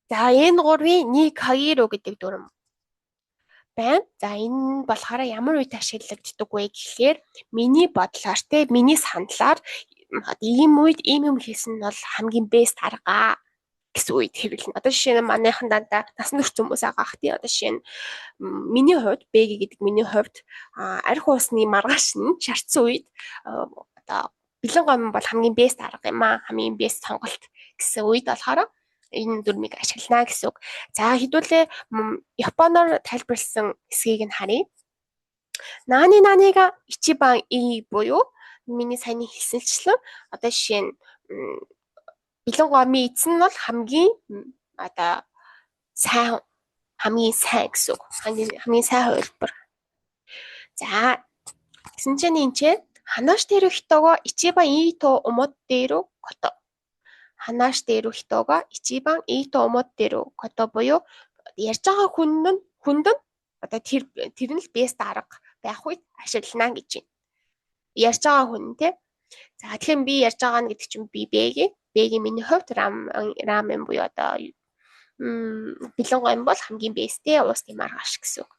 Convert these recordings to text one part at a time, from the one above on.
За энэ гурвын Никагиро гэдэг дүрм байна. За энэ болохоор ямар үед ашиглагддаг вэ гэхээр миний бодлоор те миний саналаар ийм үед ийм юм хийсэн нь бол хамгийн бест арга гэсэн үед хэрэглэнэ. Одоо жишээ нь манайхан дандаа насан турш хүмүүс байгаа ах тий. Одоо жишээ нь миний хувьд бэги гэдэг миний хувьд арх уусны маргааш нь шарцсан үед одоо бэлэн гомн бол хамгийн бест арга юм аа. Хамгийн бест сонголт гэсэн үед болохоор энэ дүрмийг ашиглана гэсэн үг. За хэдүүлээ Японоор тайлбарлсан эсгийг нь харъя. Нааны наанига ичибан ий буюу миний саяны хэлсэнчлэн одоо жишээ нь бэлэн гомын эзэн нь бол хамгийн одоо хамгийн сайн гэсэн үг. Хамгийн сайн хувилбар. За гэсэн чинь энэ чинь ханаштеру хитого ичибан ii to omotteru koto. Ханаштеру хитого ичибан ii to omotteru koto буюу ярьж байгаа хүнд нь одоо тэр нь л бест арга байх үед ашиглана гэж байна. Ярьж байгаа хүн те. За тэгэхээр би ярьж байгаа нь гэдэг чинь би бэги миний хувьд рамен буюу одоо бэлэн гомь бол хамгийн бэстэй уусны маргааш гэсэн үг.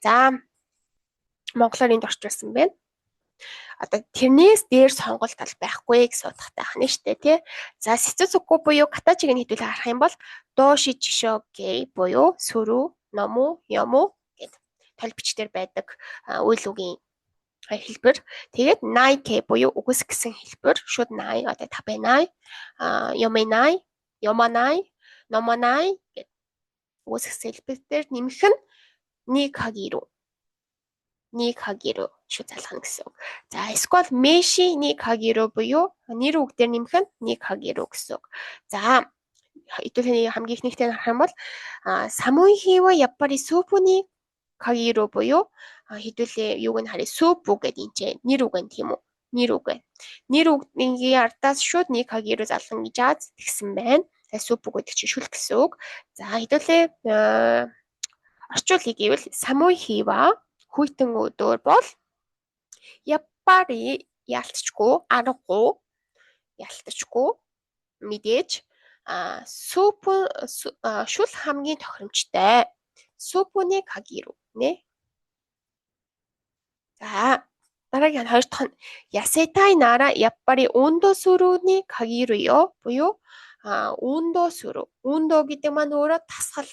За монголоор энд орчуулсан байна. Одоо тэрнээс дээр сонголт бол байхгүй гэж судахтай ахна штэ тий. За сэцүцүкку буюу катачиг нь хэдүүлээ харах юм бол доши жишоге буюу сүрү, ному, яму гэд тол бичгээр байдаг үйл үгийн хэлбэр. Тэгээд найке буюу үгс гэсэн хэлбэр. Шууд най одоо табенай, ёменай, ёманай, номанай гэд үгс гэсэн хэлбэрээр нэмэх нь никагиру. Никагиру шүү залхана гэсэн үг. За эсвэл меши никагиру буюу нэр үгдээр нэмэх нь никагиру гэсэн үг. За хэдүүлээ хамгийн ихнийхтэй харах юм бол самуихива яппари супуни кагиру буюу хэдүүлээ юуг нь харъя супу гэдэг энэ чинь нэр үг нь тийм үү? Нэр үг. Нэр үгний ардаас шууд никагиру залхан гэж аз тэгсэн байна. Супу гэдэг чинь шүлх гэсэн үг. За хэдүүлээ орчуулъя гэвэл самуихива хүйтэн өдөр бол яппари ялцчгүй аргагүй ялтчгүй мэдээж шүл хамгийн тохиромжтой супуны кагиру нэ. За дараагийн хоёр дахь нь ясетай нара яппари ондо сүрүний кагиру ёо буюу ондо сүрү. Ондо гэдэг маань өөрөө тасгал.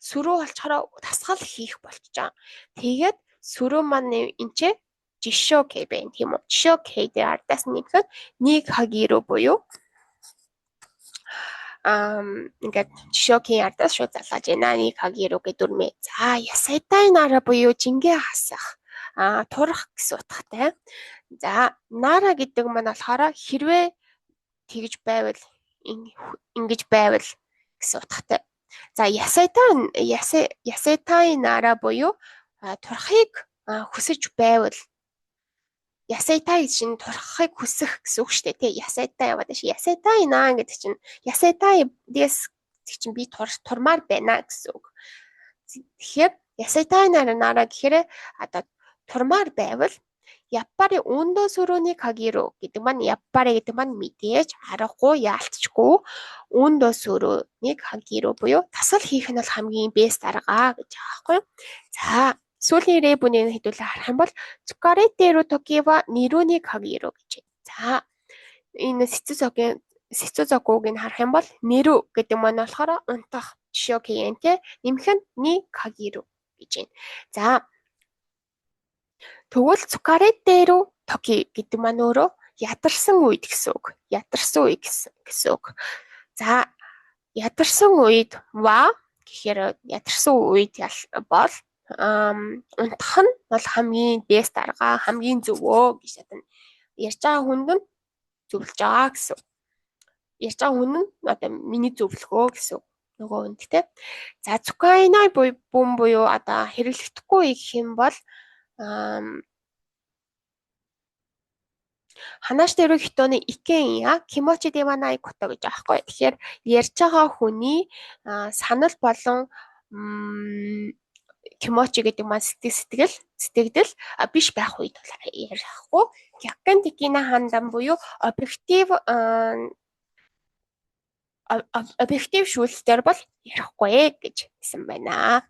Сүрүү болчороо тасгал хийх болчихоо. Тэгээд сүрүү маань энэ жишоке байна тийм үү? Жишоке дээр ардаас нэгхэд никагиру буюу ингээд жишоке ардаас шууд залгаж байна. Никагиру гэдэг дүрмээ. За ясайтай нара буюу жингээ хасах. Турах гэсэн утгатай. За нара гэдэг маань болохоор хэрвээ тэгж байвал ингэж байвал гэсэн утгатай. За ясайтай нара буюу турахыг хүсэж байвал ясайтай чинь турахыг хүсэх гэсэн үг шүү дээ тий. Ясайтай яваад чи ясайтай наа гэдэг чинь ясайтай дэс чинь би турмаар байна гэсэн үг. Тэгэхээр ясайтай нара гэхээр одоо турмаар байвал яппари ондо сүрүний кагиру гэдэг маань яппари гэдэг маань мэдээж аргагүй яалтчгүй ондо сүрүний кагиру буюу тасал хийх нь бол хамгийн бест арга гэж байгаа байхгүй. За сүүлийн рэбүнийг хэдүүлээ харах юм бол цукареттеру токива нирүний кагиру гэж. За энэ сэцүзокуг нь харах юм бол нэрү гэдэг маань болохоор унтах жишоокентэй нэмэх нь ни кагиру гэж байна. За тэгвэл цукареттеру токи гэдэг маань өөрөө ядарсан үед гэсэн үг. Ядарсан үе гэсэн үг. За ядарсан үед ва гэхээр ядарсан үед бол унтах нь бол хамгийн бест арга, хамгийн зөвөө гэж ядна. Ярьж байгаа хүнд нь зөвлөж байгаа гэсэн. Ярьж байгаа хүн нь одоо миний зөвлөхөө гэсэн нөгөө хүнд те. За цукайнай буюу одоо хэрэглэхдэггүй гэх юм бол ханаштеру хитоны икен я кимочи деванай кото гэж аахгүй. Тэгэхээр ярьж байгаа хүний санал болон кимочи гэдэг маань сэтгэгдэл биш байх үед ярихгүй. Гяккен тикина хандан буюу объектив шүүлтээр бол ярихгүй гэж хэлсэн байна.